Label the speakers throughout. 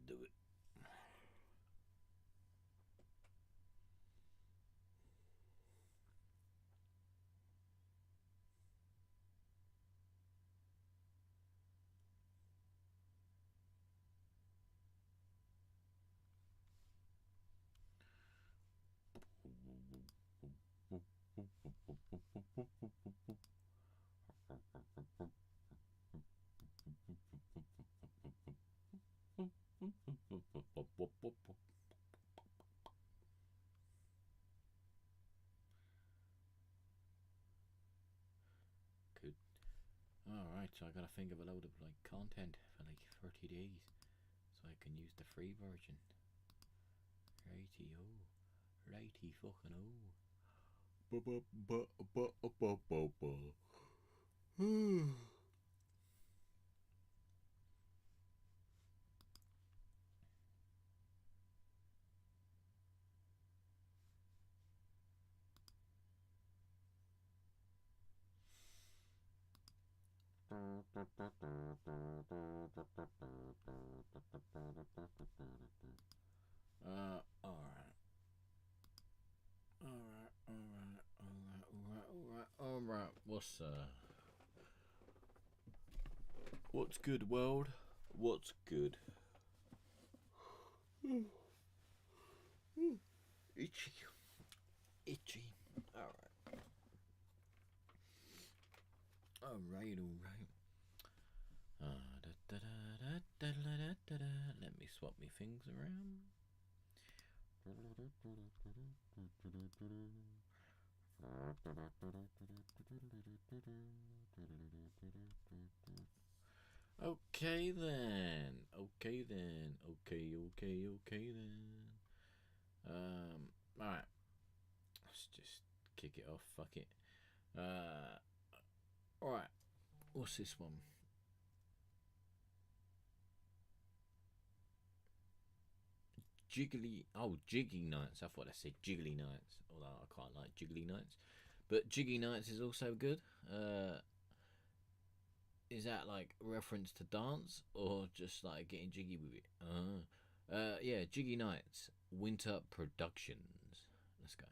Speaker 1: do it. Good. Alright, so I gotta think of a load of like content for like 30 days so I can use the free version. Righty-o. Righty fucking oh. Alright. What's good, world? What's good? Itchy. Alright. Let me swap me things around. Okay then. Alright. Let's just kick it off. Fuck it. Alright. What's this one? Jiggy nights. I thought I said jiggly nights, although I quite like jiggly nights. But jiggy nights is also good. Is that like reference to dance or just like getting jiggy with it? Yeah, jiggy nights. Winter Productions. Let's go.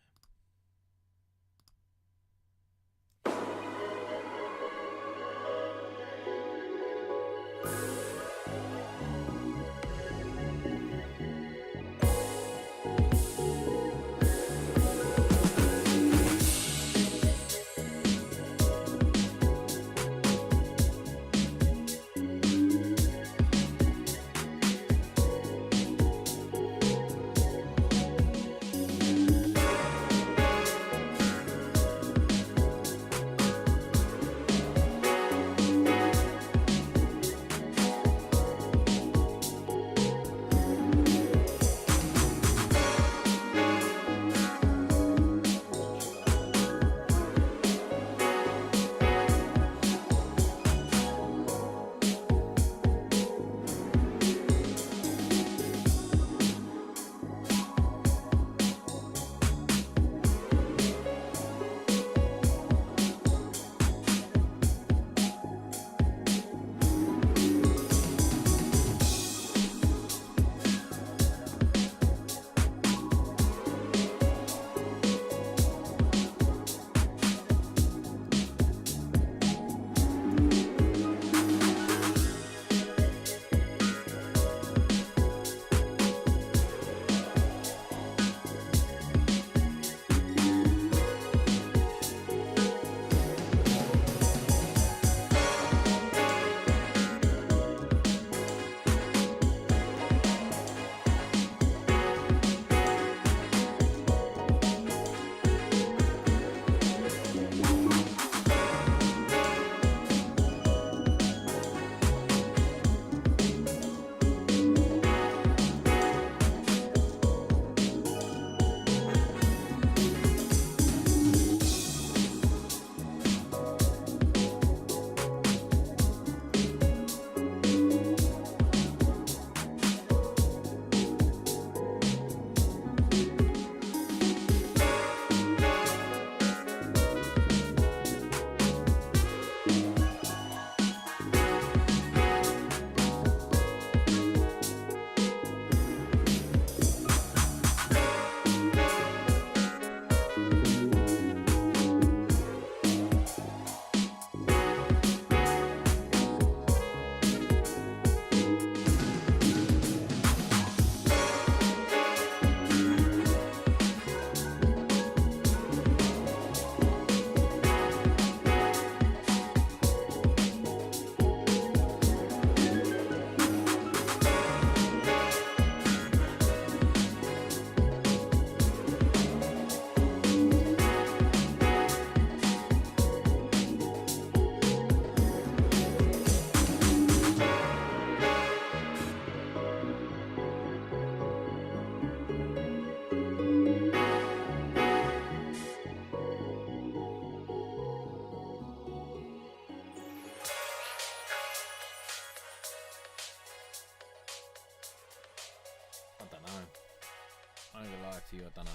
Speaker 1: I'm gonna lie to you, I don't know.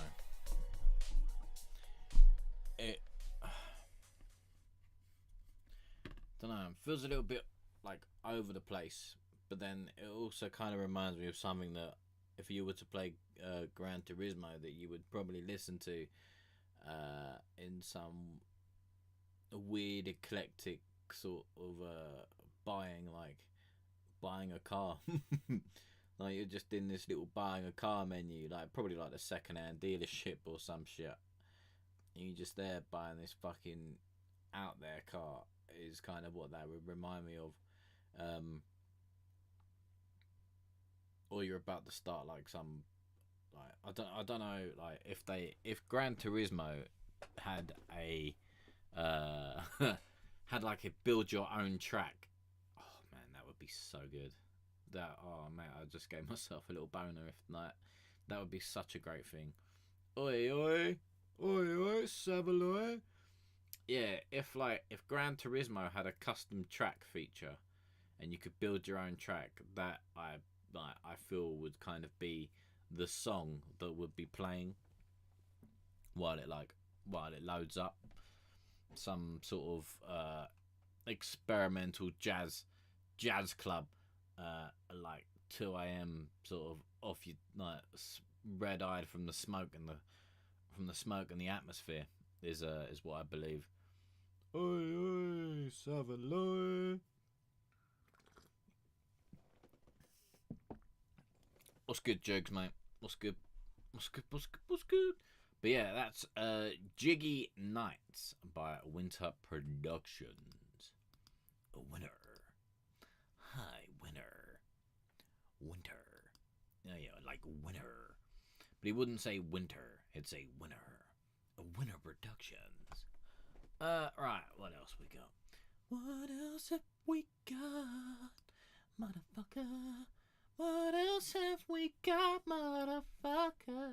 Speaker 1: It don't know, feels a little bit like over the place, but then it also kind of reminds me of something that if you were to play Gran Turismo that you would probably listen to in some weird eclectic sort of buying a car. Like you're just in this little buying a car menu, like probably like the second-hand dealership or some shit, and you're just there buying this fucking out there car. Is kind of what that would remind me of. Or you're about to start like some, like I don't know, like if Gran Turismo had a had like a build your own track. Oh man, that would be so good. Oh man, I just gave myself a little boner. If like that would be such a great thing. Oi oi oi oi Savaloy. Yeah, if Gran Turismo had a custom track feature, and you could build your own track, that I feel would kind of be the song that would be playing while it loads up. Some sort of experimental jazz club, like 2 a.m. sort of off you, like red eyed from the smoke and the atmosphere is what I believe. Oi, oi, Savaloy. What's good, Jugs, mate? What's good? But yeah, that's Jiggy Nights by Winter Productions. A winner. Hi, winner. Winter. Yeah, like winner. But he wouldn't say winter. He'd say winner. A Winter Productions. Right, what else we got? What else have we got, motherfucker? What else have we got, motherfucker?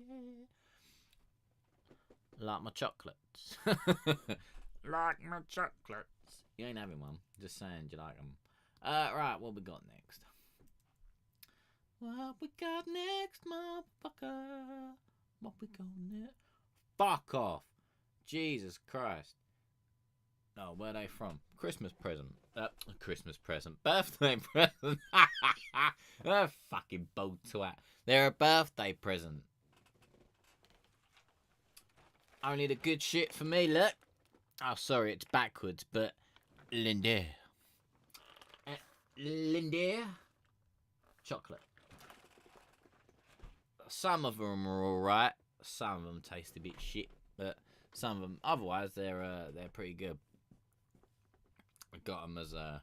Speaker 1: Yeah. Like my chocolates. Like my chocolates. You ain't having one. Just saying, do you like them? Right, what we got next? What we got next, motherfucker? What we got next? Fuck off. Jesus Christ. Oh, where are they from? Christmas present. Birthday present. Oh, fucking bold twat. They're a birthday present. Only the good shit for me, look. Oh, sorry, it's backwards, but Linda. Linda. Chocolate. Some of them are alright. Some of them taste a bit shit, but some of them, otherwise, they're pretty good. I got them as a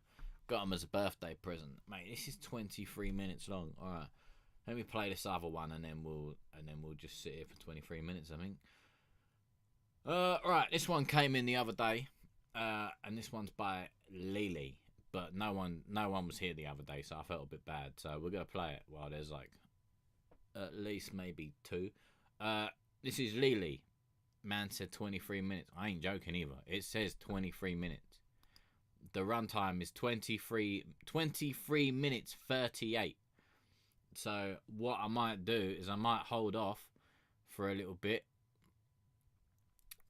Speaker 1: birthday present, mate. This is 23 minutes long. All right, let me play this other one, and then we'll just sit here for 23 minutes, I think. Right, this one came in the other day, and this one's by Lily, but no one was here the other day, so I felt a bit bad. So we're gonna play it while there's like at least maybe two. This is Lily. Man said 23 minutes. I ain't joking either. It says 23 minutes. The runtime is 23 minutes 38. So what I might do is I might hold off for a little bit,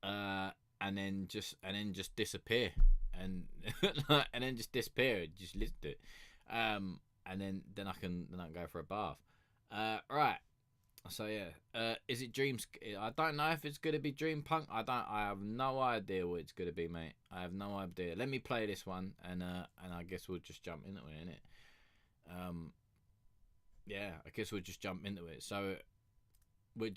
Speaker 1: and then just disappear, and and then just disappear, just listen to it, and then I can go for a bath. Right. So yeah, is it Dreams? I don't know if it's gonna be Dream Punk. I have no idea what it's gonna be, mate. I have no idea. Let me play this one, and I guess we'll just jump into it, innit? Yeah, I guess we'll just jump into it. So you're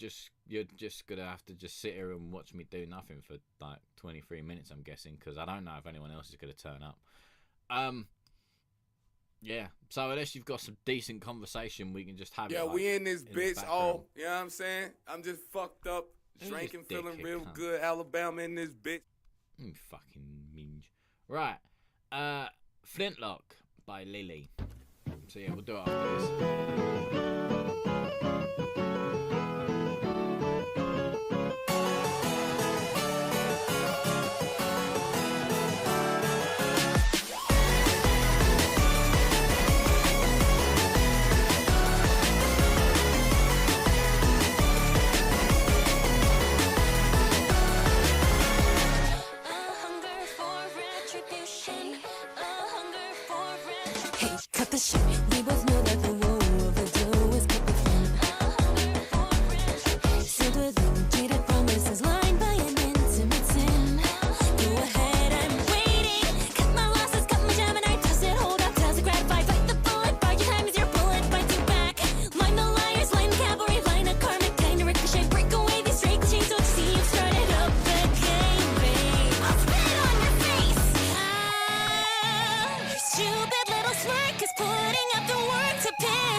Speaker 1: just gonna have to just sit here and watch me do nothing for like 23 minutes, I'm guessing, because I don't know if anyone else is gonna turn up. Yeah, so unless you've got some decent conversation, we can just have it.
Speaker 2: Yeah, we in this bitch. Oh, you know what I'm saying? I'm just fucked up, drinking, feeling real good. Alabama in this bitch.
Speaker 1: You fucking minge. Right, Flintlock by Lily. So yeah, we'll do it after this.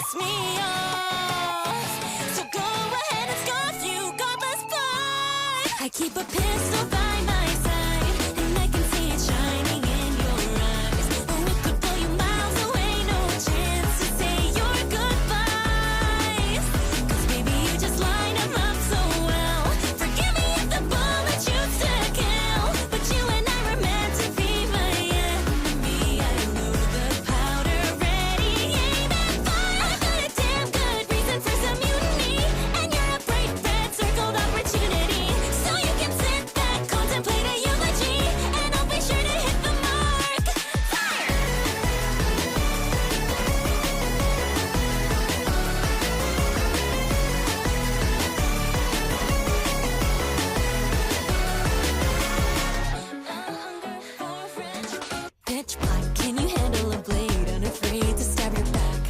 Speaker 3: piss me off. So go ahead and scoff, you godless pride. I keep a pistol by my side, and I can see it shining in your eyes. Oh, it could blow you miles away, no chance to say your goodbyes. 'Cause baby, you just line them up so well. Forgive me if the bullet shoots to kill, but you and I were meant to be my enemy. I know the powder ready, aim and fire. I got a damn good reason for some mutiny, and you're a bright red circled opportunity. So you can sit back, contemplate a eulogy, and I'll be sure to hit the mark. Fire! Pitch black, can you handle a blade? Unafraid to stab your back.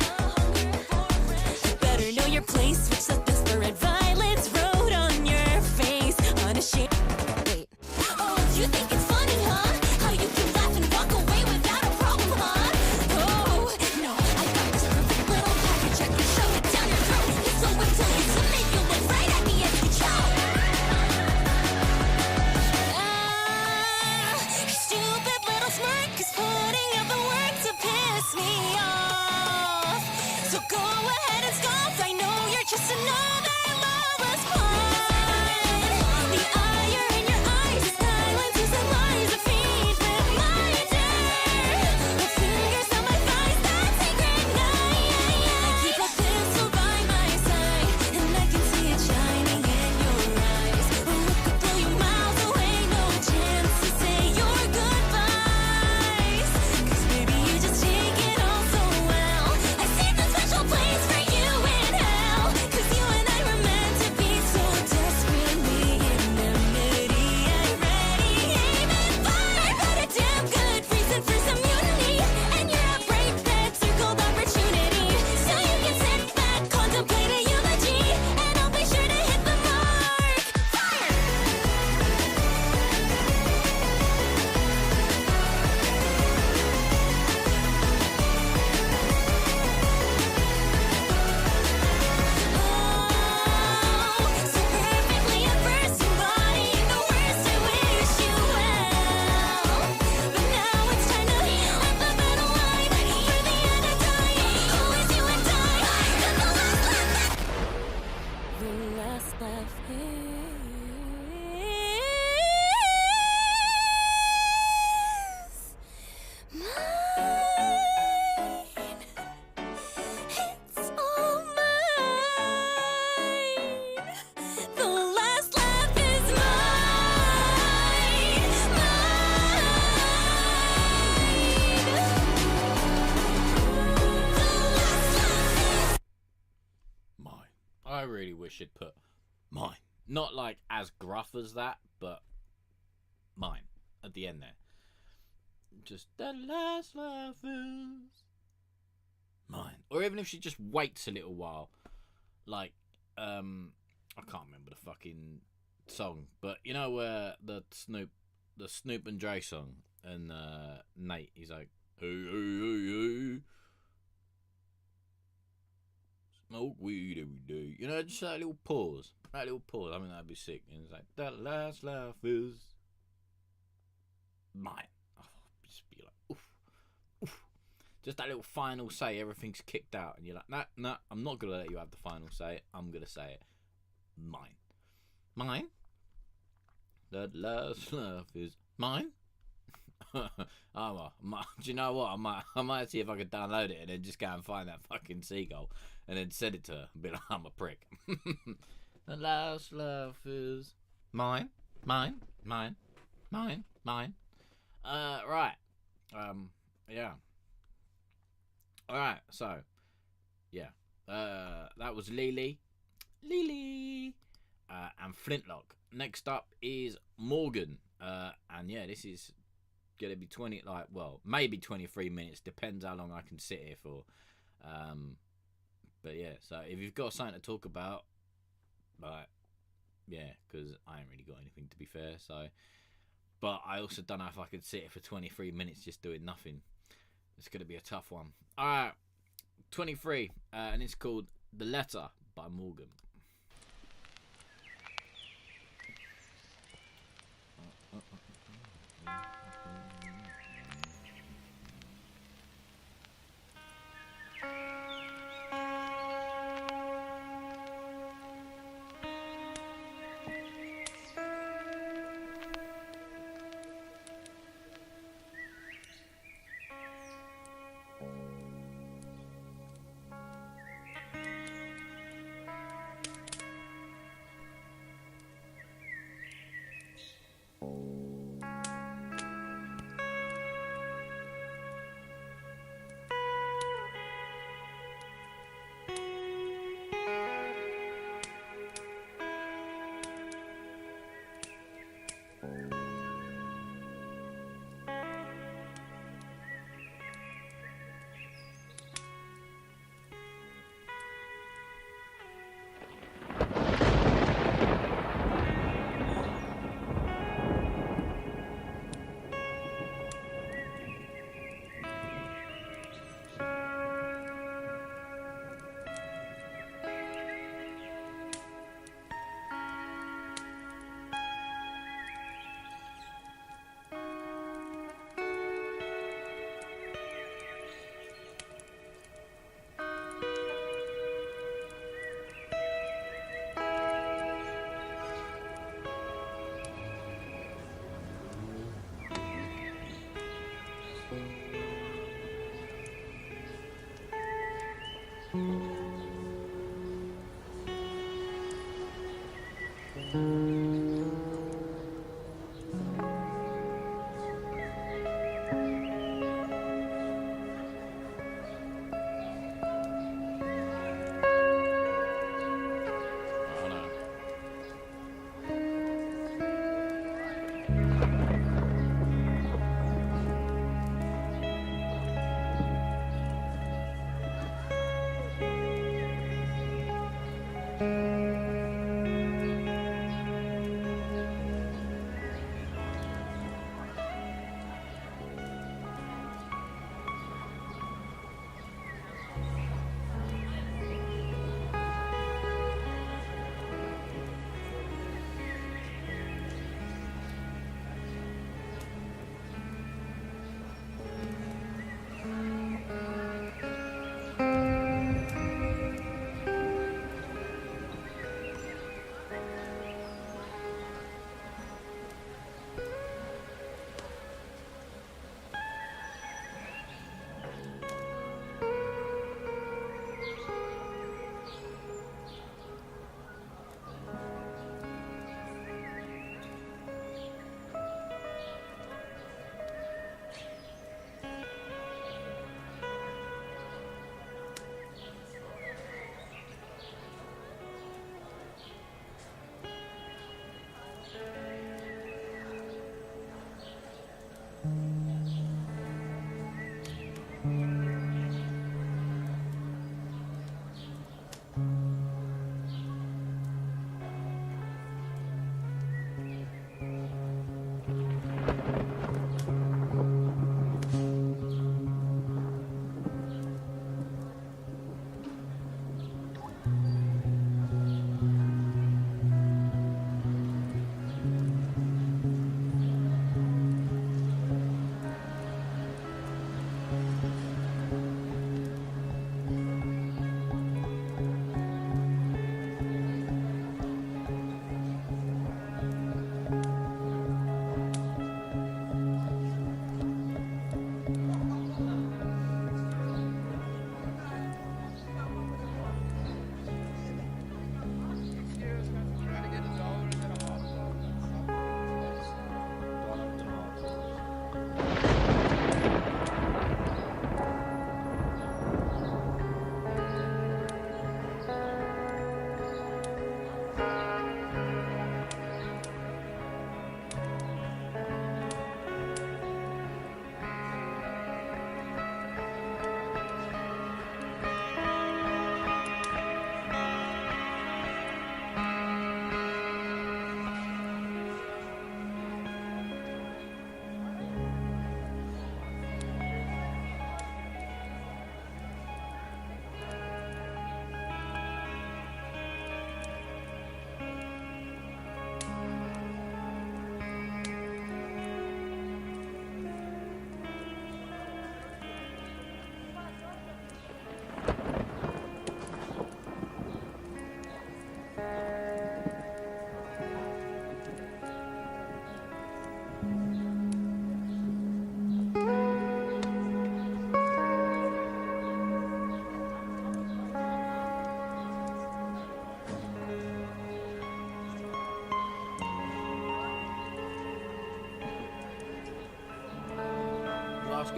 Speaker 3: You better know your place. Switch the desperate violence wrote on your face. Unashamed. Wait. Oh, you think it's funny, huh? How you can laugh and walk away without a problem, huh? Oh, no, I got this perfect little package. I can shove it down your throat. So wait till you submit. You look right at me as you choke. Stupid little smirk is putting up the work to piss me off. So go ahead and scoff. I know you're just another lawless pawn. The ire in your eyes is silences and lies that feed reminder. The fingers on my thighs, that secret night. I keep a pistol by my side, and I can see it shining in your eyes. Oh, it could blow you miles away, no chance to say your goodbyes. 'Cause baby, you just take it all so well. I see the special place for you in hell. 'Cause you and I were meant to be so desperately in enmity. I'm ready, aim and fire. I got a damn good reason for some mutiny, and you're a bright red circled opportunity. So you can sit back, contemplate a eulogy, and I'll be sure to hit the mark. Fire! So perfectly averse, embodying the worst. I wish you well, but now it's time to live the battle line. For the end of dying, always you and I. Then the last laugh is mine. It's all mine. The last laugh is mine.
Speaker 1: Mine. I really wish it put mine. Not like as gruff as that, but mine at the end there. Just the last laugh is mine. Or even if she just waits a little while. Like, I can't remember the fucking song, but you know where the Snoop and Dre song, and Nate, he's like, hey, hey, hey, hey, smoke weed every day. You know, just that little pause. I mean, that'd be sick. And it's like, that last laugh is mine. Oh, just be like, oof, oof. Just that little final say, everything's kicked out, and you're like, nah, I'm not gonna let you have the final say. I'm gonna say it. Mine. That last laugh is mine. Do you know what? I might see if I could download it and then just go and find that fucking seagull and then send it to her and be like, I'm a prick. The last laugh is mine. Right. Yeah. Alright, so yeah. That was Lily. And Flintlock. Next up is Morgan. And yeah, this is gonna be maybe 23 minutes, depends how long I can sit here for. But yeah, so if you've got something to talk about, like, yeah, because I ain't really got anything, to be fair. So, but I also don't know if I could sit here for 23 minutes just doing nothing. It's gonna be a tough one. All right, 23, and it's called The Letter by Morgan.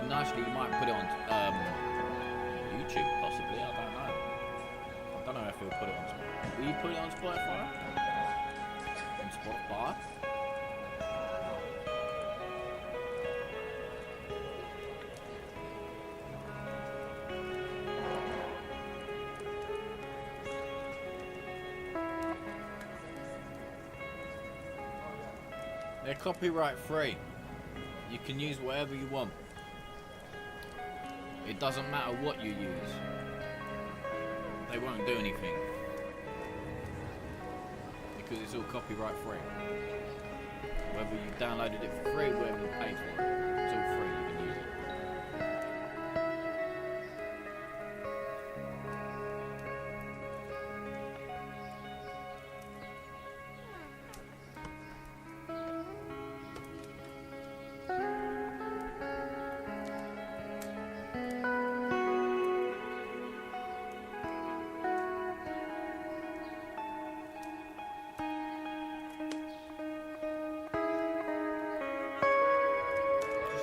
Speaker 1: nicely, you might put it on YouTube, possibly. I don't know. I don't know if you'll put it on. Will you put it on Spotify? On Spotify? They're copyright free. You can use whatever you want. It doesn't matter what you use. They won't do anything. Because it's all copyright free. Whether you downloaded it for free, whether you paid for it, it's all free, you can use it.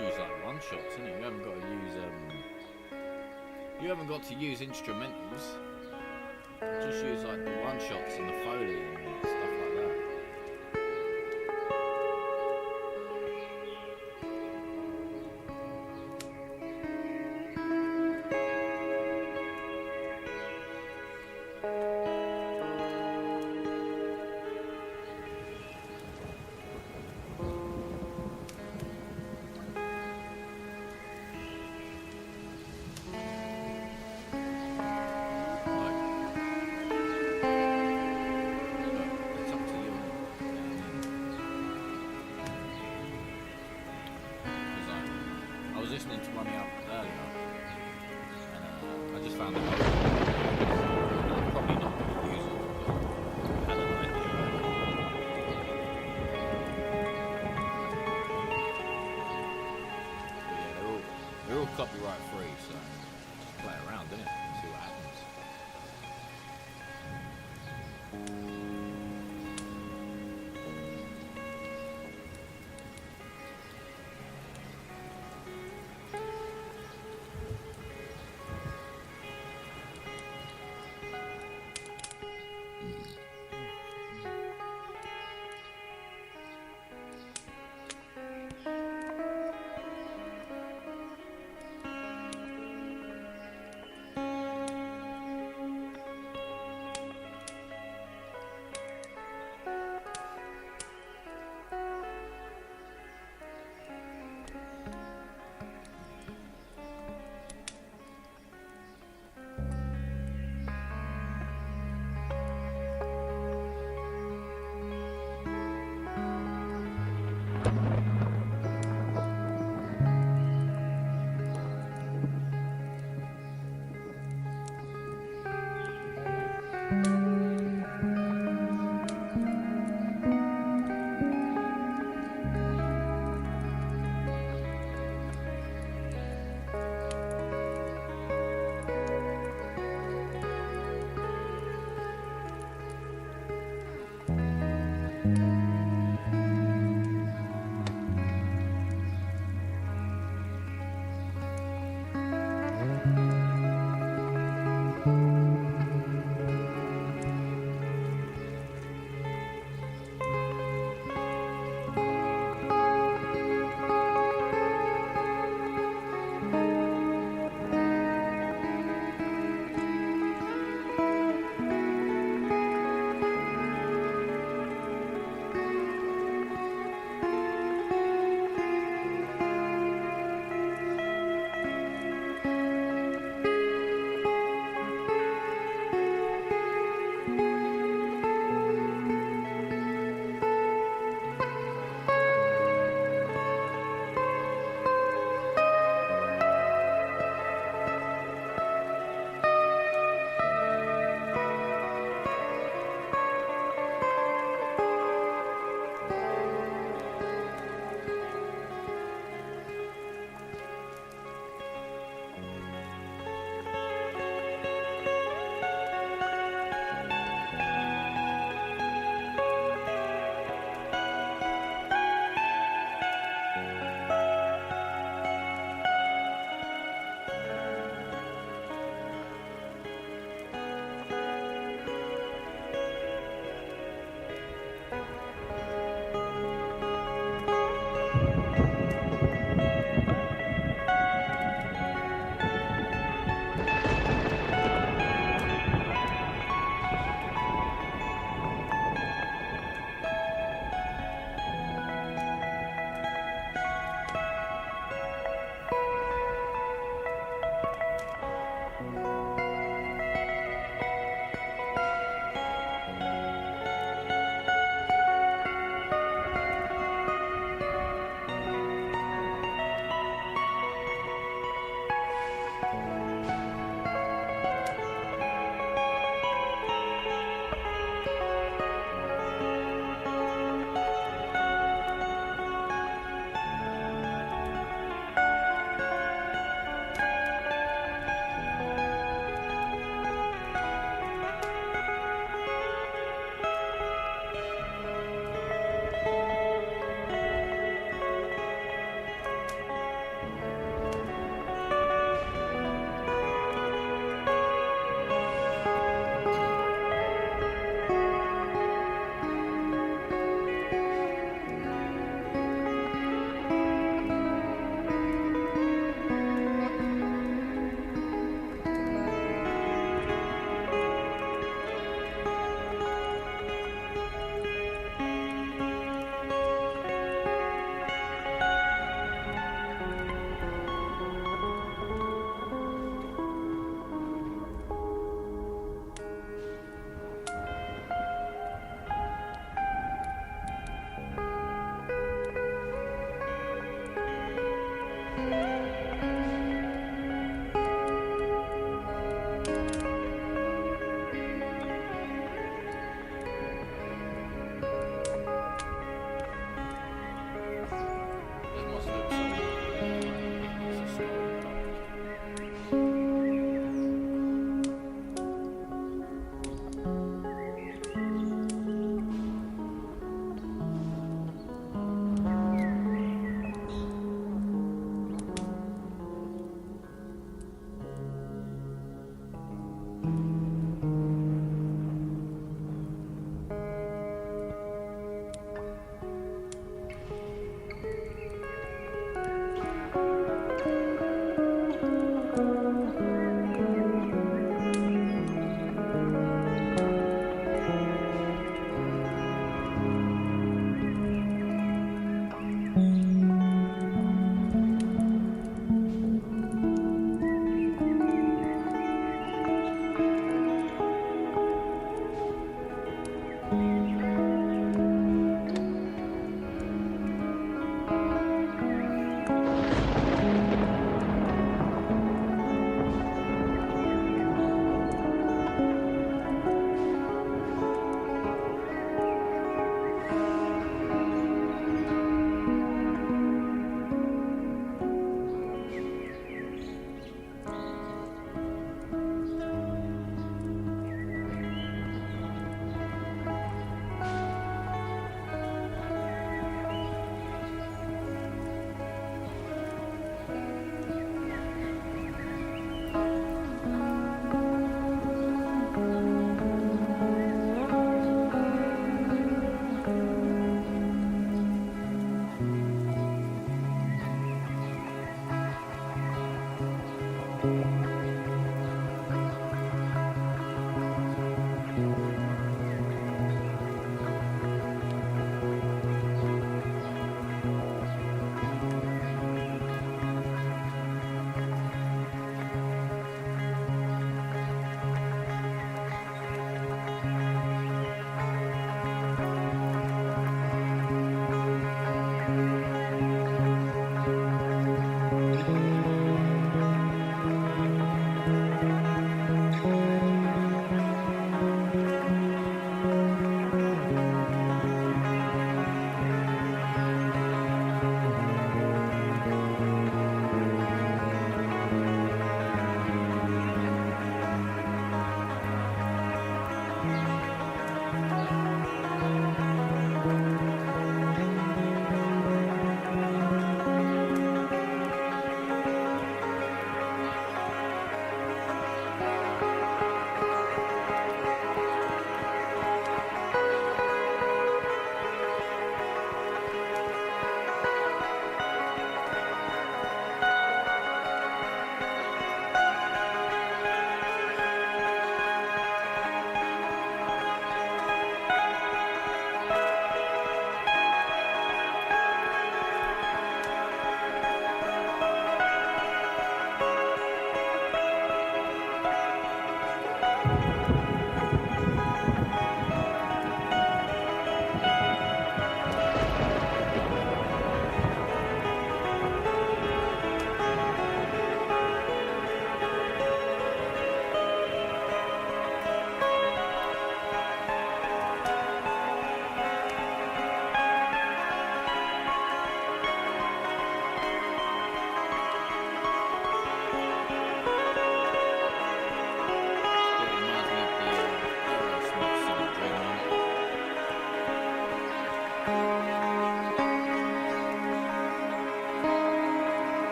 Speaker 1: Use like one shots, innit? You haven't got to use you haven't got to use instrumentals. Just use like the one shots and the foley and stuff like that. It's up to you. I was listening to one out earlier, and I just found it. I'm probably not going to use it, but I had an idea earlier. But yeah, they're all copyright free, so just play around, innit? And see what happens.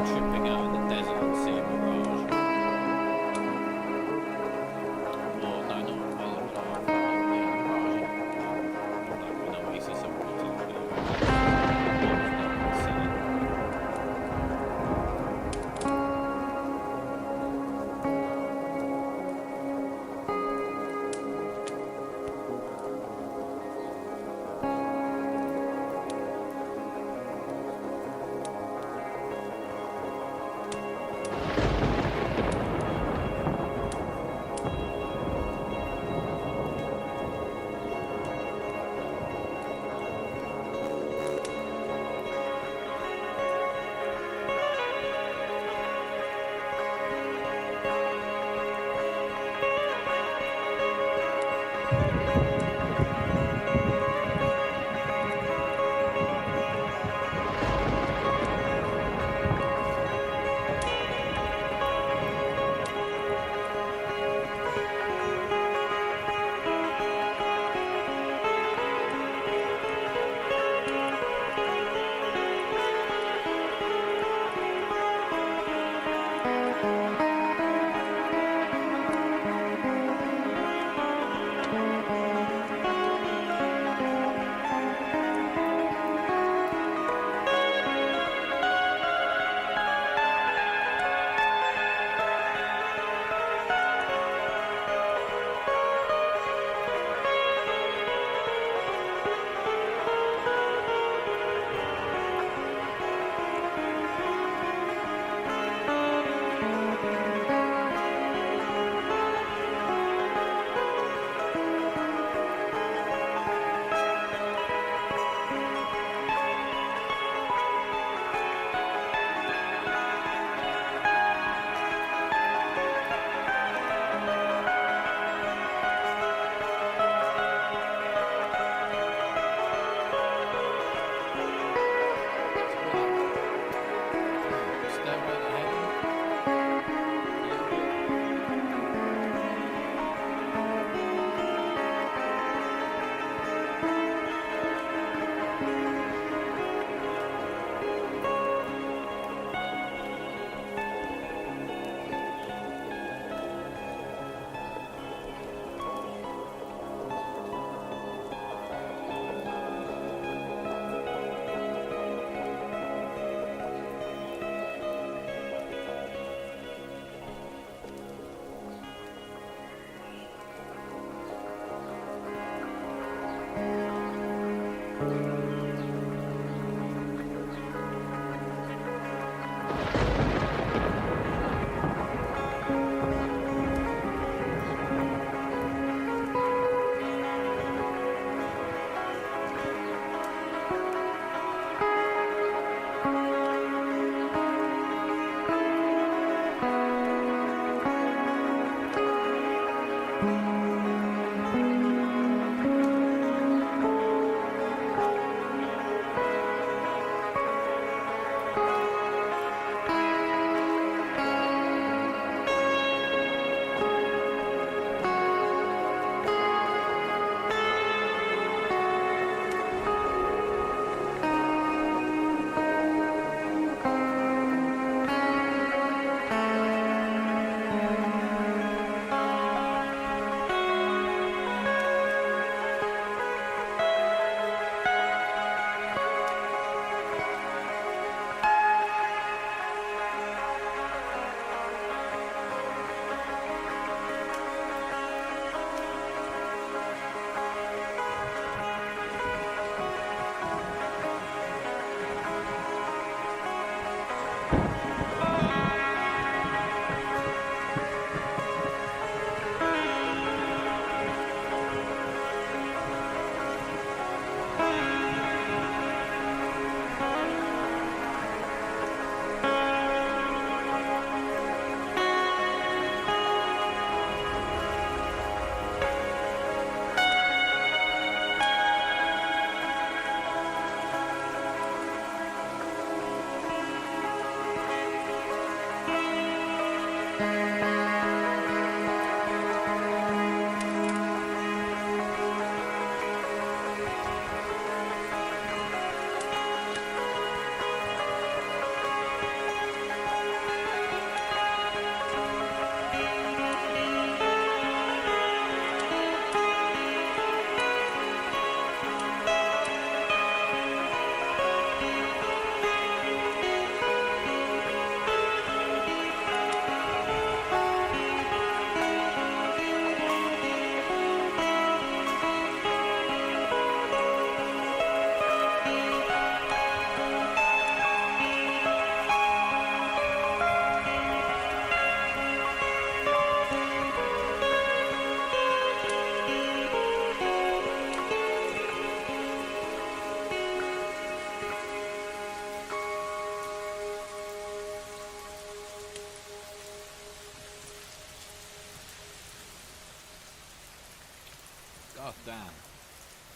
Speaker 1: tripping out in the desert and see a mirage. Well, no, not a mirage, like an oasis of water.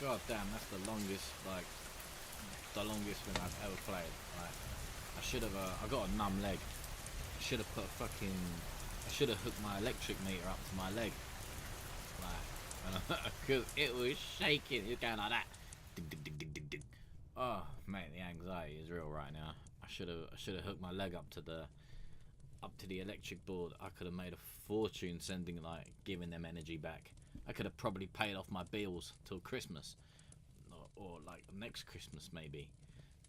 Speaker 1: God damn, that's the longest thing I've ever played. Like, I should have, I got a numb leg. I should have hooked my electric meter up to my leg. Like, because it was shaking. It was going like that. Dig, dig, dig, dig, dig, dig. Oh, mate, the anxiety is real right now. I should have hooked my leg up to the electric board. I could have made a fortune giving them energy back. I could have probably paid off my bills till Christmas, or like next Christmas maybe,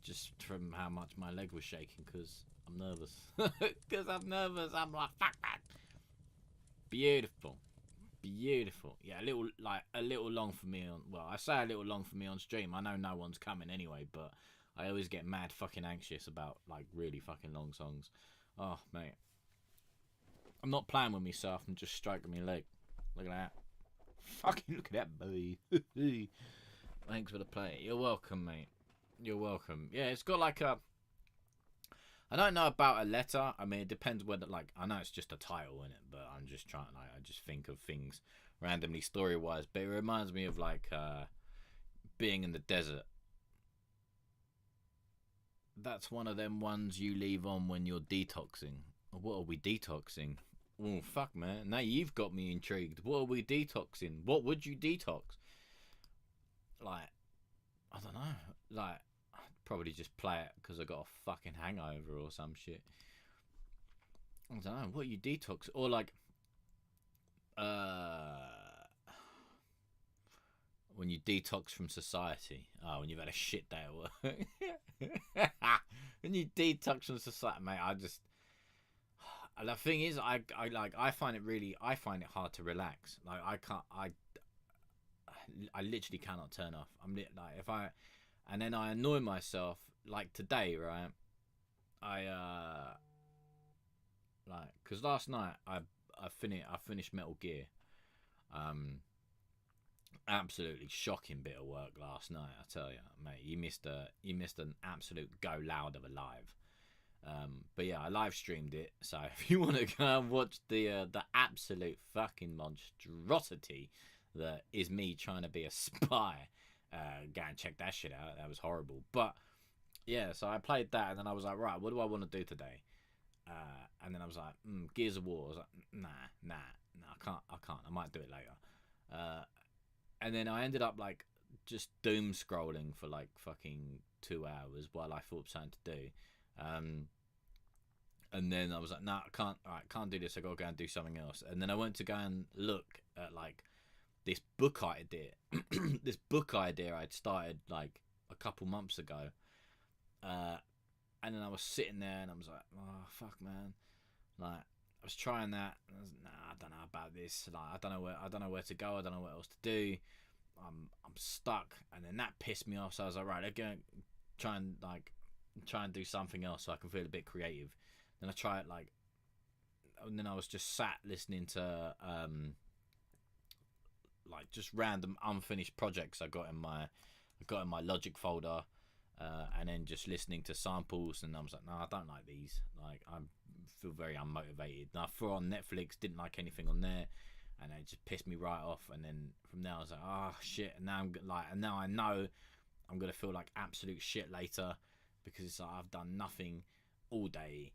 Speaker 1: just from how much my leg was shaking because I'm nervous. I'm like, fuck that. Beautiful. Yeah, a little long for me on. Well, I say a little long for me on stream. I know no one's coming anyway, but I always get mad fucking anxious about like really fucking long songs. Oh mate, I'm not playing with myself. I'm just stroking my leg. Look at that. Fucking look at that, boy. Thanks for the play. You're welcome, mate. You're welcome. Yeah, it's got like a. I don't know about a letter. I mean, it depends whether like I know it's just a title in it, but I'm just trying. Like, I just think of things randomly story wise. But it reminds me of like being in the desert. That's one of them ones you leave on when you're detoxing. What are we detoxing? Oh fuck, man! Now you've got me intrigued. What are we detoxing? What would you detox? Like, I don't know. Like, I'd probably just play it because I got a fucking hangover or some shit. I don't know. What you detox or like, when you detox from society. Oh, when you've had a shit day at work. When you detox from society, mate. The thing is, I find it hard to relax. Like I literally cannot turn off. And then I annoy myself. Like today, right? Because last night I finished Metal Gear. Absolutely shocking bit of work last night. I tell you, mate, you missed an absolute go loud of a live. But yeah, I live streamed it. So if you want to go and watch the absolute fucking monstrosity that is me trying to be a spy, go and check that shit out. That was horrible. But yeah, so I played that, and then I was like, right, what do I want to do today? And then I was like, Gears of War. I was like, nah, I can't. I might do it later. And then I ended up like just doom scrolling for like fucking 2 hours while I thought of something to do. And then I was like, nah, I can't do this. I gotta go and do something else. And then I went to go and look at like this book idea. This book idea I'd started like a couple months ago. And then I was sitting there and I was like, oh fuck, man. Like I was trying that. And I was, nah, I don't know about this. Like I don't know where to go. I don't know what else to do. I'm stuck. And then that pissed me off. So I was like, right, let's go try and do something else so I can feel a bit creative. Then I try it like, and then I was just sat listening to like just random unfinished projects I got in my Logic folder, and then just listening to samples, and I was like, no, I don't like these. Like I feel very unmotivated. And I threw on Netflix, didn't like anything on there, and it just pissed me right off. And then from there I was like, oh shit. And now I know I'm gonna feel like absolute shit later because it's like I've done nothing all day.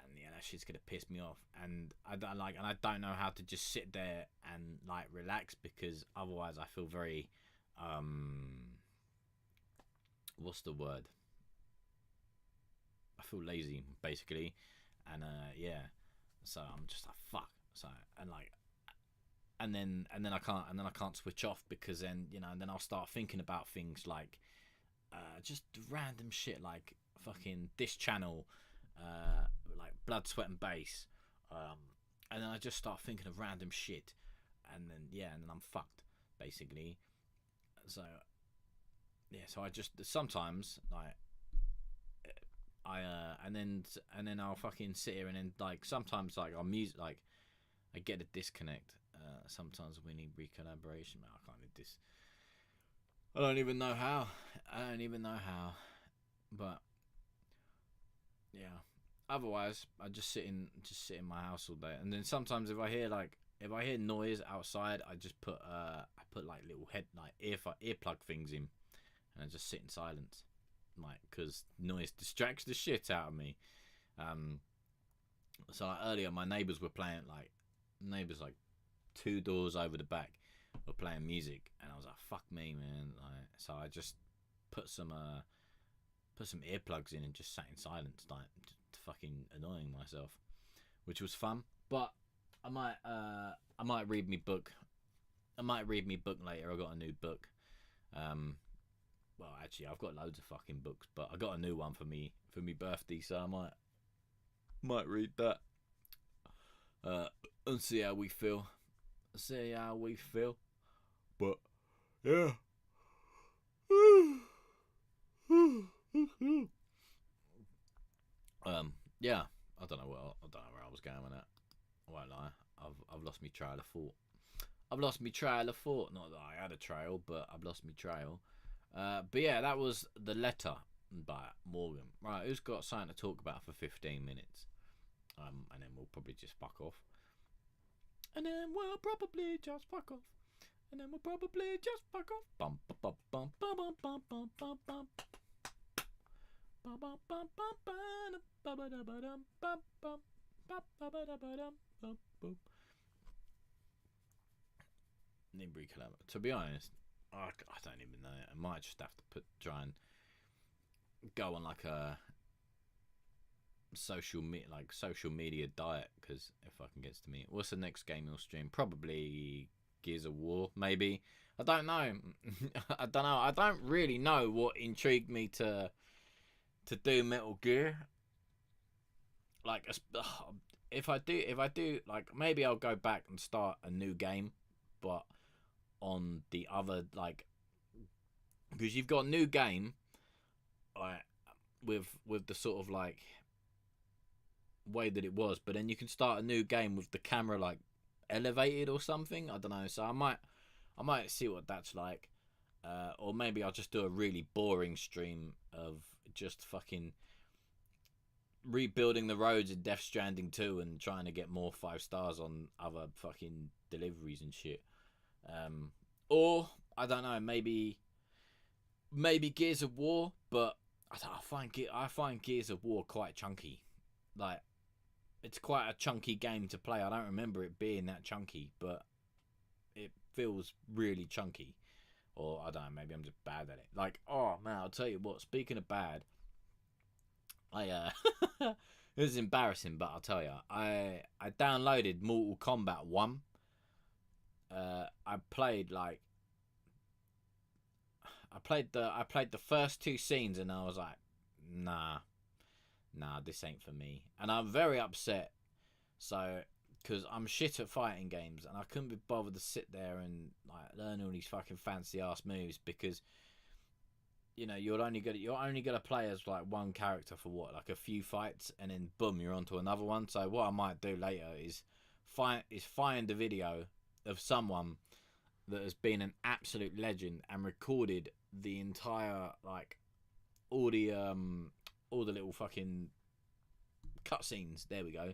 Speaker 1: And yeah, that shit's gonna piss me off, and I don't know how to just sit there and like relax because otherwise I feel very what's the word? I feel lazy basically, and yeah, so I'm just like fuck. So and then I can't switch off because then then I'll start thinking about things like just random shit like fucking this channel. Like Blood, Sweat and Bass, and then I just start thinking of random shit, and then I'm fucked basically. So yeah, so I just sometimes like and then I'll fucking sit here and then like sometimes like I'll music like I get a disconnect. Sometimes we need recollaboration. Man, I can't do this. I don't even know how, but yeah. Otherwise, I just sit in my house all day, and then sometimes if I hear if I hear noise outside, I just put like little earplug things in, and I just sit in silence, like, because noise distracts the shit out of me. So like earlier, my neighbours were playing, like, like 2 doors over the back were playing music, and I was like, fuck me, man. Like, so I just put some earplugs in and just sat in silence, like, just fucking annoying myself, which was fun. But I might read me book. I might read me book later. I got a new book. Well, actually, I've got loads of fucking books, but I got a new one for me birthday, so I might read that. And see how we feel. But yeah. Yeah. I don't know where I was going with that. I won't lie. I've lost my trail of thought. Not that I had a trail, but I've lost my trail. But yeah, that was The Letter by Morgan. Right, who's got something to talk about for 15 minutes? And then we'll probably just fuck off. Bum, bum, bum, bum, bum, bum, bum, bum, bum, bum. To be honest, I don't even know. I might just have to try and go on like a social media diet, because if I can get to me, what's the next game you'll stream? Probably Gears of War, maybe. I don't know. I don't really know what intrigued me to do Metal Gear. Like, if I do, like, maybe I'll go back and start a new game, but on the other, like, because you've got a new game, like, with the sort of like way that it was, but then you can start a new game with the camera like elevated or something. I don't know. So I might see what that's like, or maybe I'll just do a really boring stream of just fucking rebuilding the roads in Death Stranding 2 and trying to get more 5 stars on other fucking deliveries and shit. Or I don't know, maybe Gears of War, but I find Gears of War quite chunky. Like, it's quite a chunky game to play. I don't remember it being that chunky, but it feels really chunky. Or I don't know, maybe I'm just bad at it. Like, oh man, I'll tell you what, speaking of bad, this is embarrassing, but I'll tell you, I downloaded Mortal Kombat 1. I played the first 2 scenes, and I was like, nah, this ain't for me. And I'm very upset, so, because I'm shit at fighting games, and I couldn't be bothered to sit there and like learn all these fucking fancy ass moves, because, you know, you're only gonna play as like one character for what, like a few fights, and then boom, you're onto another one. So what I might do later is find a video of someone that has been an absolute legend and recorded the entire, like, all the little fucking cutscenes. There we go.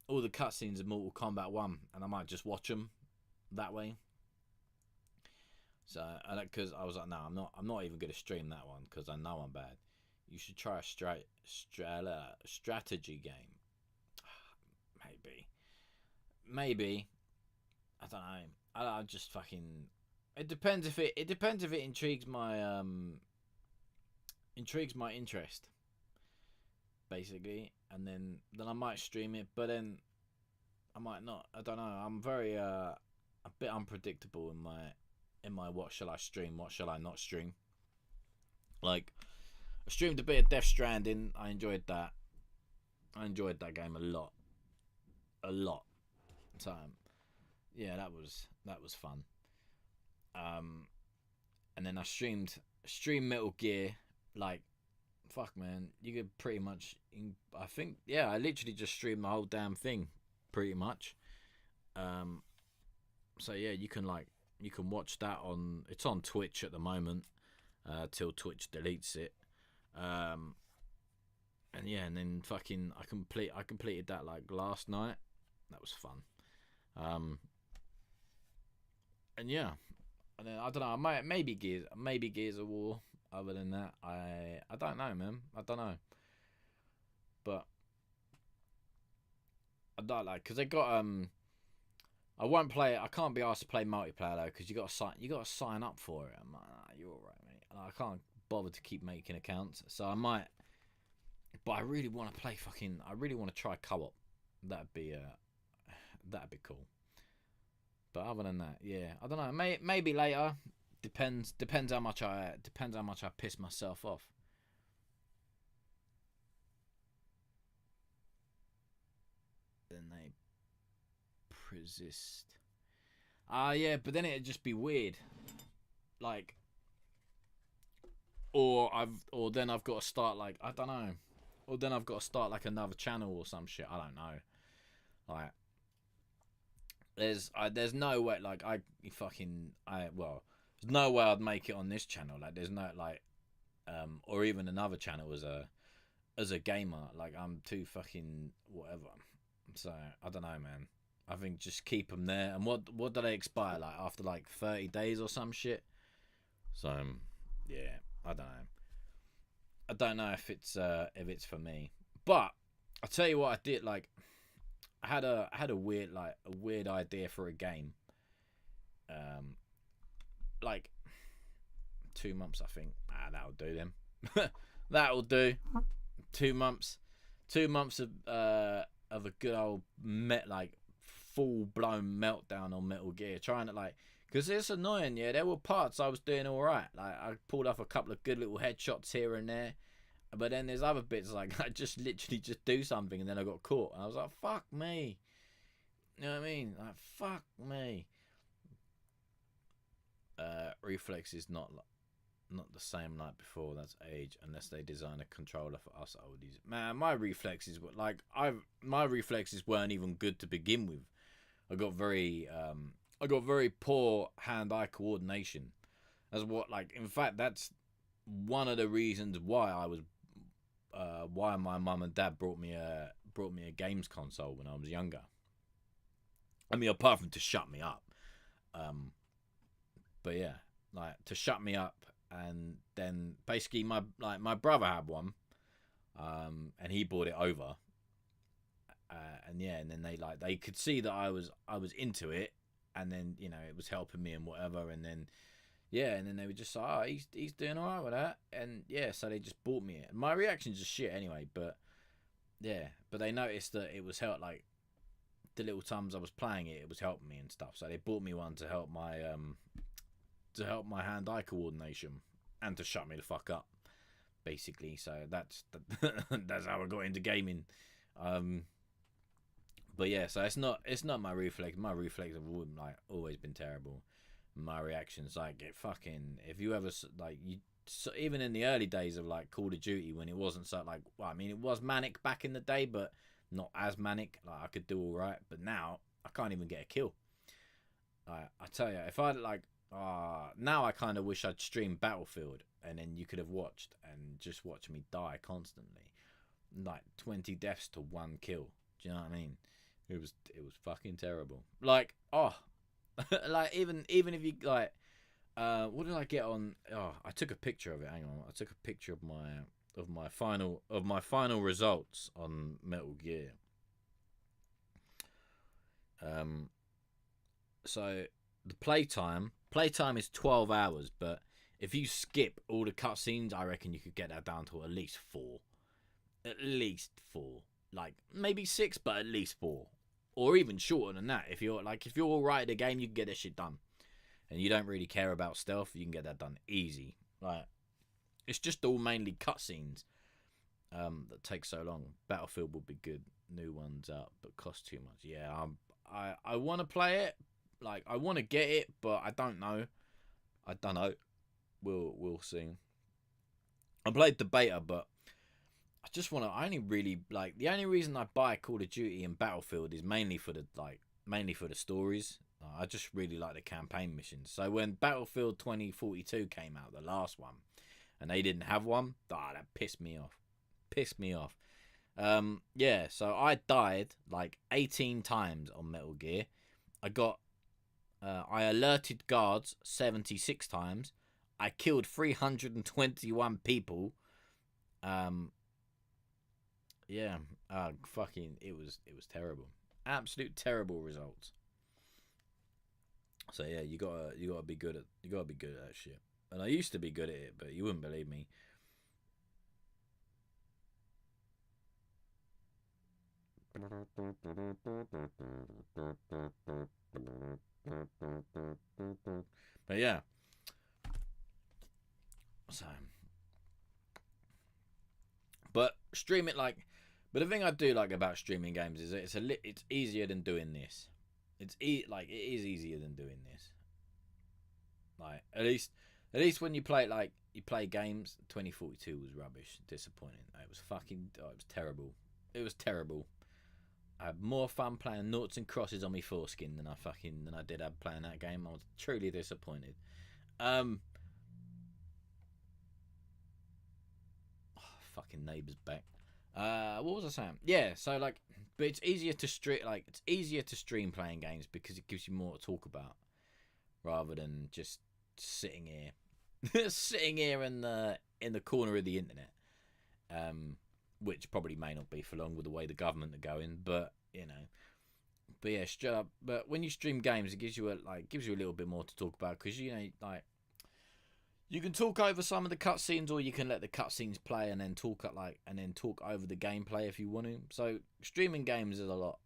Speaker 1: All the cutscenes of Mortal Kombat 1, and I might just watch them that way. So, because I was like, no, I'm not even going to stream that one, because I know I'm bad. You should try a strategy game. Maybe. I don't know. I just fucking. It depends if it intrigues my interest, basically, and then I might stream it, but then I might not. I don't know. I'm very a bit unpredictable in my what shall I stream, what shall I not stream. Like, I streamed a bit of Death Stranding. I enjoyed that. I enjoyed that game a lot. So yeah, that was fun. And then I streamed Metal Gear. Like, fuck, man, you could pretty much. I think, yeah, I literally just streamed the whole damn thing, pretty much. So yeah, you can watch that on. It's on Twitch at the moment, till Twitch deletes it. And yeah, and then fucking I completed that like last night. That was fun. And yeah, and then I don't know. Maybe Gears of War. Other than that, I don't know, man. I don't know. But I don't like because they got I won't play it. I can't be asked to play multiplayer though because you got to sign up for it. I'm like, nah, you're all right, mate. And I can't bother to keep making accounts, so I might. But I really want to play I really want to try co-op. That'd be cool. But other than that, yeah, I don't know. Maybe later. Depends how much I piss myself off. Then they persist. Yeah, but then it'd just be weird. Like, or then I've got to start like I don't know. Or then I've got to start like another channel or some shit. I don't know. Like, there's no way. Like there's no way I'd make it on this channel. Like, there's no like, or even another channel as a gamer. Like, I'm too fucking whatever. So I don't know, man. I think just keep them there. And what do they expire like after like 30 days or some shit? So yeah, I don't know. I don't know if it's for me. But I'll tell you what I did. Like, I had a weird idea for a game. Like 2 months, I think. That'll do then. That'll do. 2 months. 2 months of a good old full blown meltdown on Metal Gear. Trying to because it's annoying. Yeah, there were parts I was doing all right. Like, I pulled off a couple of good little headshots here and there. But then there's other bits like I just literally just do something and then I got caught. And I was like, fuck me. You know what I mean? Like, fuck me. Reflex is not the same like before. That's age, unless they design a controller for us oldies. Man, my reflexes were my reflexes weren't even good to begin with. I got very poor hand-eye coordination. That's in fact that's one of the reasons why why my mum and dad brought me a games console when I was younger. I mean, apart from to shut me up. But yeah, to shut me up, and then basically my brother had one, and he brought it over, and then they could see that I was into it, and then it was helping me and whatever, and then they were just like, he's doing alright with that, and so they just bought me it. And my reaction's just shit anyway, but they noticed that it was help the little times I was playing it was helping me and stuff, so they bought me one to help my hand-eye coordination and to shut me the fuck up, basically. So that's how I got into gaming. But yeah, so it's not my reflex. My reflex have always been terrible. My reactions if you ever even in the early days of Call of Duty, when it wasn't so it was manic back in the day, but not as manic. I could do all right, but now I can't even get a kill. I tell you, if I now I kind of wish I'd streamed Battlefield, and then you could have watched and just watched me die constantly, 20 deaths to 1 kill. Do you know what I mean? It was fucking terrible. Even if you what did I get on? I took a picture of it. Hang on, I took a picture of my final results on Metal Gear. So the playtime is 12 hours, but if you skip all the cutscenes, I reckon you could get that down to at least 4. At least 4. Maybe 6, but at least 4. Or even shorter than that. If you're all right at the game, you can get that shit done. And you don't really care about stealth, you can get that done easy. It's just all mainly cutscenes that take so long. Battlefield would be good. New ones out, but cost too much. Yeah, I want to play it. I want to get it, but I don't know. We'll see. I played the beta, but I just want to. I only really the only reason I buy Call of Duty and Battlefield is mainly for the stories. I just really like the campaign missions. So when Battlefield 2042 came out, the last one, and they didn't have one, that pissed me off. So I died 18 times on Metal Gear. I got I alerted guards 76 times. I killed 321 people. Yeah, fucking, it was terrible. Absolute terrible results. So yeah, you gotta be good at that shit. And I used to be good at it, but you wouldn't believe me. But yeah. So, but stream it like, but the thing I do like about streaming games is it's easier than doing this. It is easier than doing this. Like at least when you play games. 2042 was rubbish, disappointing. It was terrible. It was terrible. I had more fun playing noughts and crosses on my foreskin than I did playing that game. I was truly disappointed. Fucking neighbours back. What was I saying? Yeah, so like, but it's easier to stream playing games because it gives you more to talk about rather than just sitting here in the corner of the internet. Which probably may not be for long with the way the government are going, but you know. But yeah, straight up. But when you stream games, it gives you a little bit more to talk about because you know, like, you can talk over some of the cutscenes, or you can let the cutscenes play and then talk over the gameplay if you want to. So streaming games is a lot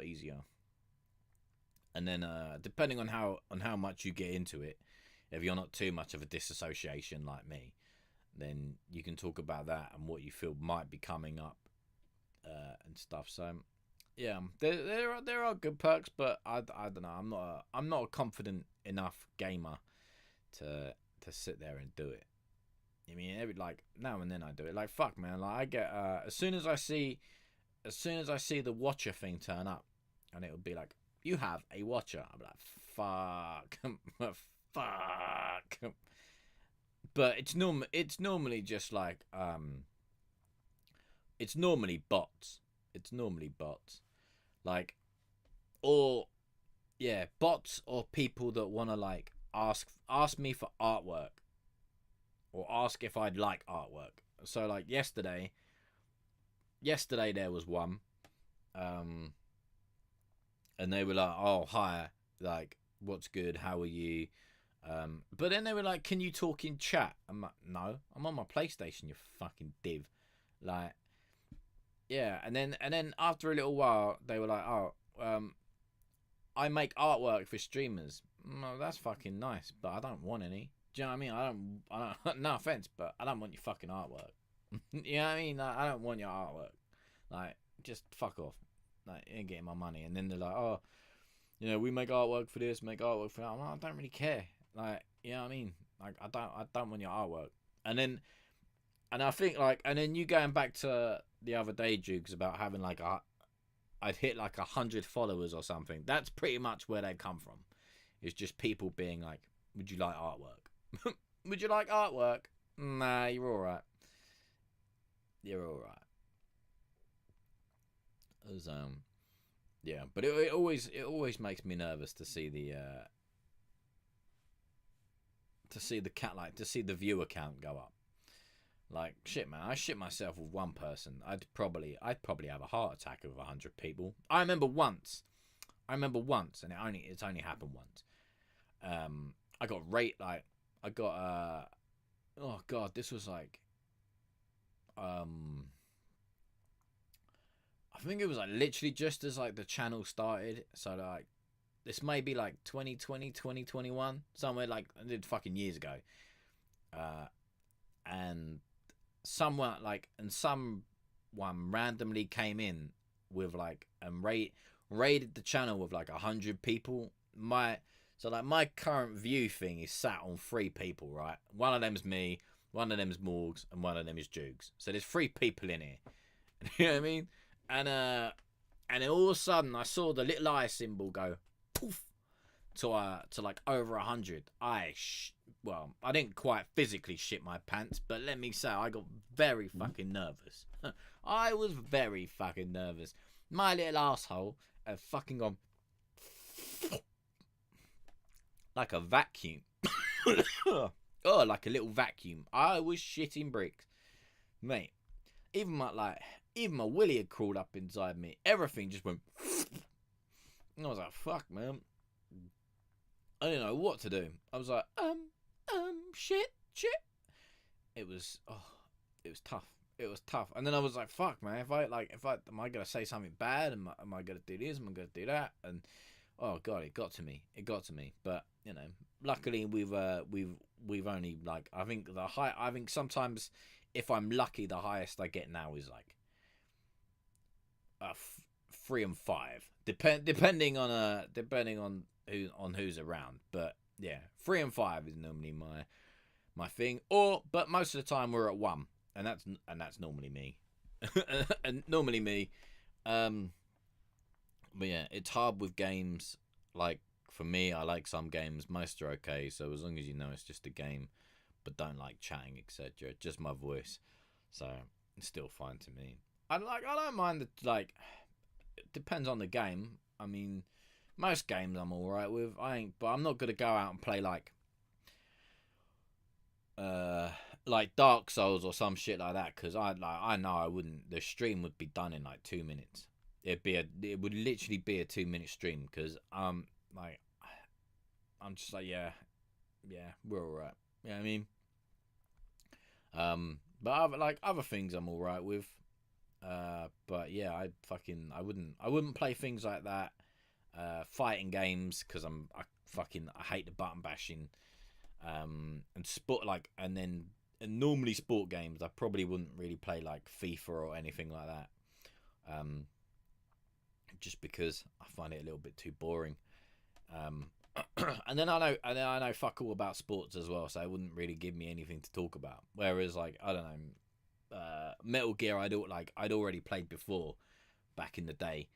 Speaker 1: easier. And then depending on how much you get into it, if you're not too much of a disassociation like me, then you can talk about that and what you feel might be coming up and stuff. So yeah, there are good perks, but I don't know. I'm not a confident enough gamer to sit there and do it. I mean, now and then I do it. Like, fuck, man. Like, I get as soon as I see the watcher thing turn up, and it would be like, you have a watcher. I'm like, fuck, fuck. But it's normally just like it's normally bots. Like, or yeah, bots or people that want to like ask me for artwork or ask if I'd like artwork. So like yesterday there was one, and they were like, oh hi, like, what's good, how are you? But then they were like, can you talk in chat? I'm like, no, I'm on my PlayStation, you fucking div. Like, yeah, and then after a little while, they were like, oh, I make artwork for streamers. No, that's fucking nice, but I don't want any. Do you know what I mean? I don't. No offense, but I don't want your fucking artwork. You know what I mean? Like, I don't want your artwork. Like, just fuck off. Like, you ain't getting my money. And then they're like, oh, you know, we make artwork for this, make artwork for that. I'm like, I don't really care. Like, you know what I mean? Like, I don't want your artwork. And I think, like, and then you going back to the other day, Jukes, about having like I'd hit like 100 followers or something. That's pretty much where they come from. It's just people being like, would you like artwork? Would you like artwork? Nah, you're all right. You're all right. Yeah, but it always makes me nervous to see the viewer count go up. Like, shit, man, I shit myself with one person. I'd probably have a heart attack with 100 people. I remember once, and it's only happened once. I got oh god, this was like, I think it was like literally just as like the channel started. So like, this may be like 2020, 2021, somewhere like, I did fucking years ago. And someone randomly came in with like, and raided the channel with like 100 people. My current view thing is sat on 3 people, right? One of them's me, one of them's Morgs, and one of them is Jukes. So there's 3 people in here. You know what I mean? And then all of a sudden I saw the little eye symbol go poof to like over 100. Well, I didn't quite physically shit my pants, but let me say, I got very fucking nervous. I was very fucking nervous. My little asshole had fucking gone like a vacuum. Oh, like a little vacuum. I was shitting bricks, mate. Even my willy had crawled up inside me. Everything just went. And I was like, fuck, man. I didn't know what to do. I was like, shit. It was tough. It was tough. And then I was like, fuck, man. If I am I gonna say something bad? Am I gonna do this? Am I gonna do that? And oh god, it got to me. But you know, luckily we've only like I think sometimes if I'm lucky, the highest I get now is like 3 and 5, depending on who's around. But yeah, 3 and 5 is normally my thing. But most of the time we're at 1, and that's normally me. And normally me. But yeah, it's hard with games. Like for me, I like some games. Most are okay. So as long as you know it's just a game, but don't like chatting, etc. Just my voice. So it's still fine to me. I don't mind the like. It depends on the game. I mean, most games I'm alright with. But I'm not gonna go out and play like Dark Souls or some shit like that, because I know I wouldn't. The stream would be done in like 2 minutes. It would literally be a 2-minute stream, because like I'm just like yeah, we're alright. You know what I mean? But other things I'm alright with. But yeah, I wouldn't play things like that. Fighting games, because I hate the button bashing. And normally sport games I probably wouldn't really play, like FIFA or anything like that. Just because I find it a little bit too boring. And then I know fuck all about sports as well, so it wouldn't really give me anything to talk about. Whereas like I don't know, Metal Gear I'd already played before back in the day.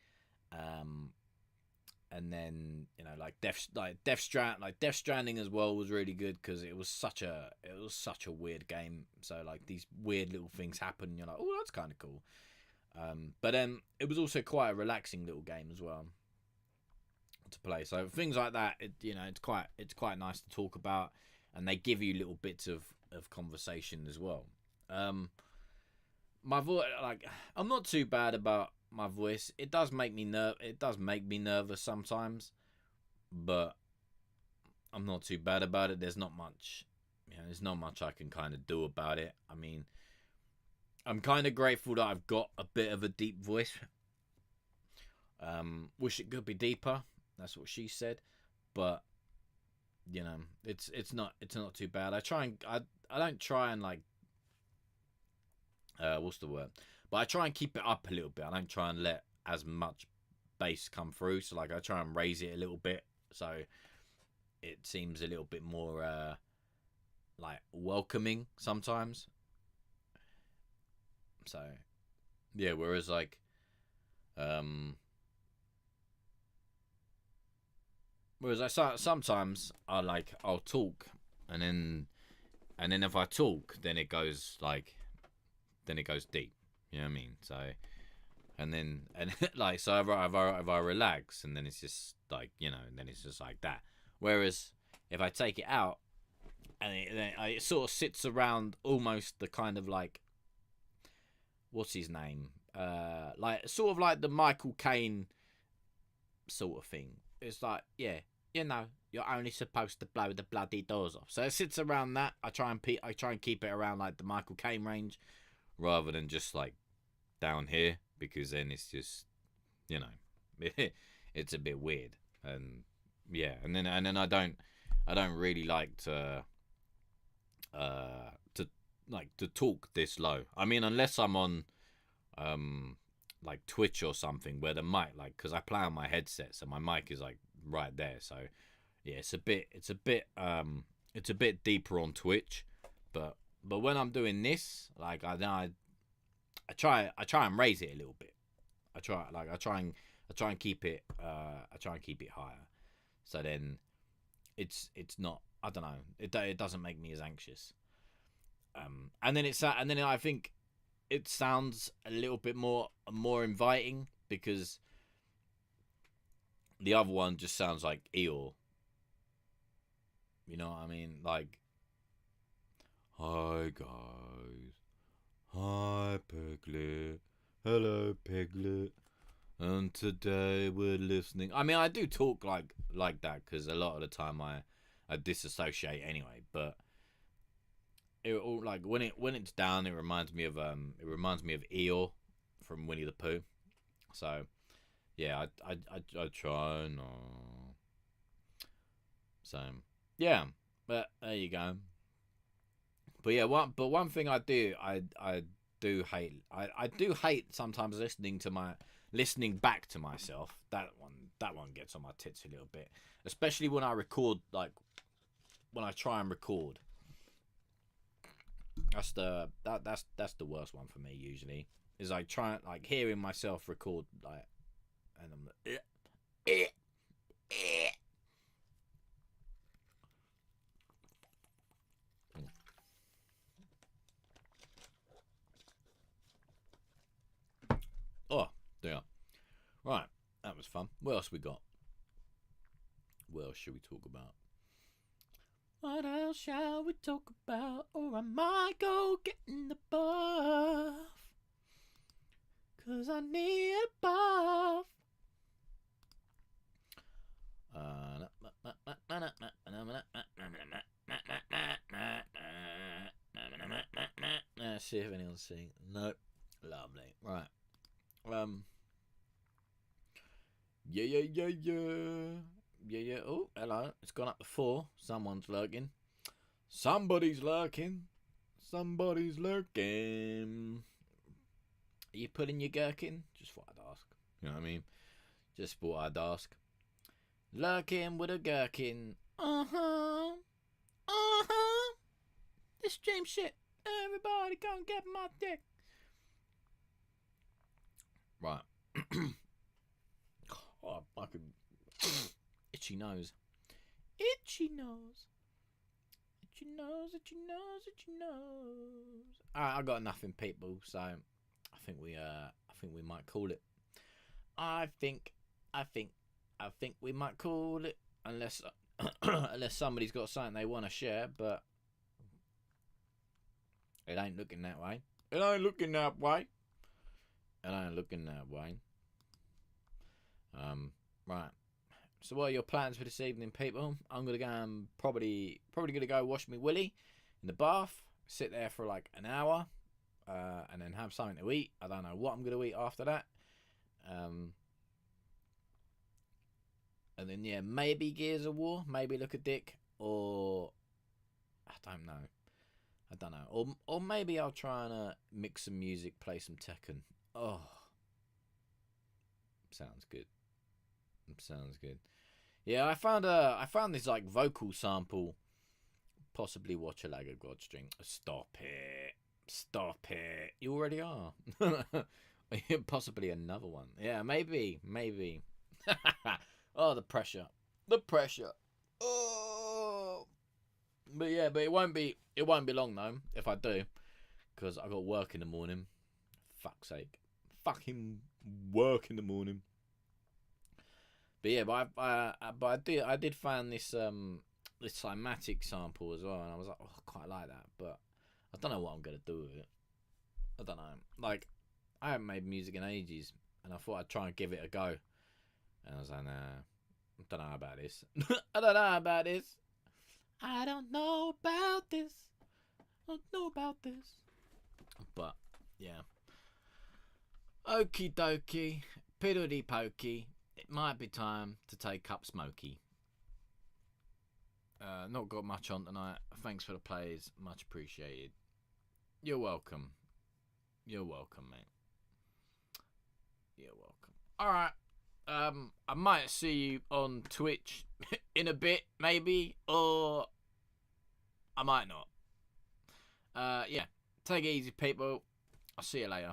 Speaker 1: And then you know Death Stranding as well was really good, because it was such a weird game. So like these weird little things happen, and you're like, oh, that's kind of cool. But then it was also quite a relaxing little game as well to play. So things like that, it's quite nice to talk about, and they give you little bits of conversation as well. My voice, like, I'm not too bad about my voice. It does make me nervous sometimes, but I'm not too bad about it. There's not much I can kind of do about it. I mean, I'm kind of grateful that I've got a bit of a deep voice. Wish it could be deeper. That's what she said, but you know, it's not too bad. I don't try and like what's the word? But I try and keep it up a little bit. I don't try and let as much bass come through. So like I try and raise it a little bit, so it seems a little bit more like welcoming sometimes. So yeah, whereas like sometimes I'll talk, and then if I talk, then it goes deep. You know what I mean? So and like so if I relax, and then it's just like, you know, and then it's just like that. Whereas if I take it out, and it sort of sits around almost the kind of like, what's his name? Like sort of like the Michael Caine sort of thing. It's like, yeah, you know, you're only supposed to blow the bloody doors off. So it sits around that. I try and keep it around like the Michael Caine range, rather than just like down here, because then it's just, you know, it's a bit weird. And yeah, and then I don't really like to talk this low. I mean, unless I'm on like Twitch or something, where the mic, like, because I play on my headset, so my mic is like right there. So yeah, it's a bit deeper on Twitch, but when I'm doing this, like I try and raise it a little bit. I try and keep it higher. So then it's not, I don't know, it doesn't make me as anxious. And then I think it sounds a little bit more inviting, because the other one just sounds like Eeyore. You know what I mean? Like, hi guys, hi Piglet, hello Piglet, and today we're listening. I mean, I do talk like that because a lot of the time I disassociate anyway. But it all, like, when it's down, it reminds me of Eeyore from Winnie the Pooh. So yeah, I try not. So yeah, but there you go. But yeah, one thing I do hate sometimes listening back to myself. That one gets on my tits a little bit, especially when I record, like when I try and record. That's the worst one for me usually. Is I try, like, hearing myself record, like, and I'm like, oh, yeah. Right, that was fun. What else we got? What else should we talk about? What else shall we talk about? Or I might go get in the bath, 'cause I need a bath. Let's see if anyone's seeing. Nope. Lovely. Right. Yeah. Oh, hello. It's gone up to 4. Someone's lurking. Somebody's lurking. Are you putting your gherkin? Just thought I'd ask. You know what I mean? Just thought I'd ask. Lurking with a gherkin. This stream shit. Everybody come get my dick. Right. Oh, fucking itchy nose. Alright, I got nothing, people, so I think we might call it. I think we might call it, unless unless somebody's got something they want to share, but it ain't looking that way. Right. So what are your plans for this evening, people? I'm gonna go and probably gonna go wash me willy in the bath, sit there for like an hour, and then have something to eat. I don't know what I'm gonna eat after that. And then, yeah, maybe Gears of War, maybe look a dick, or I don't know. Or maybe I'll try and mix some music, play some Tekken. Oh, sounds good. Yeah, I found this, like, vocal sample. Possibly watch a Lag of God string. Stop it. You already are. Possibly another one. Yeah, maybe. Oh, the pressure. Oh. But yeah, it won't be long though if I do, because I got work in the morning. Fuck's sake. Fucking work in the morning. But yeah, I did find this cymatic sample as well, and I was like, oh, I quite like that, but I don't know what I'm gonna do with it. I don't know. Like, I haven't made music in ages, and I thought I'd try and give it a go. And I was like, nah, I don't know about this. I don't know about this. But yeah. Okie dokie, piddly pokey. It might be time to take up Smokey. Not got much on tonight. Thanks for the plays. Much appreciated. You're welcome, mate. You're welcome. Alright. I might see you on Twitch in a bit, maybe. Or I might not. Yeah. Take it easy, people. I'll see you later.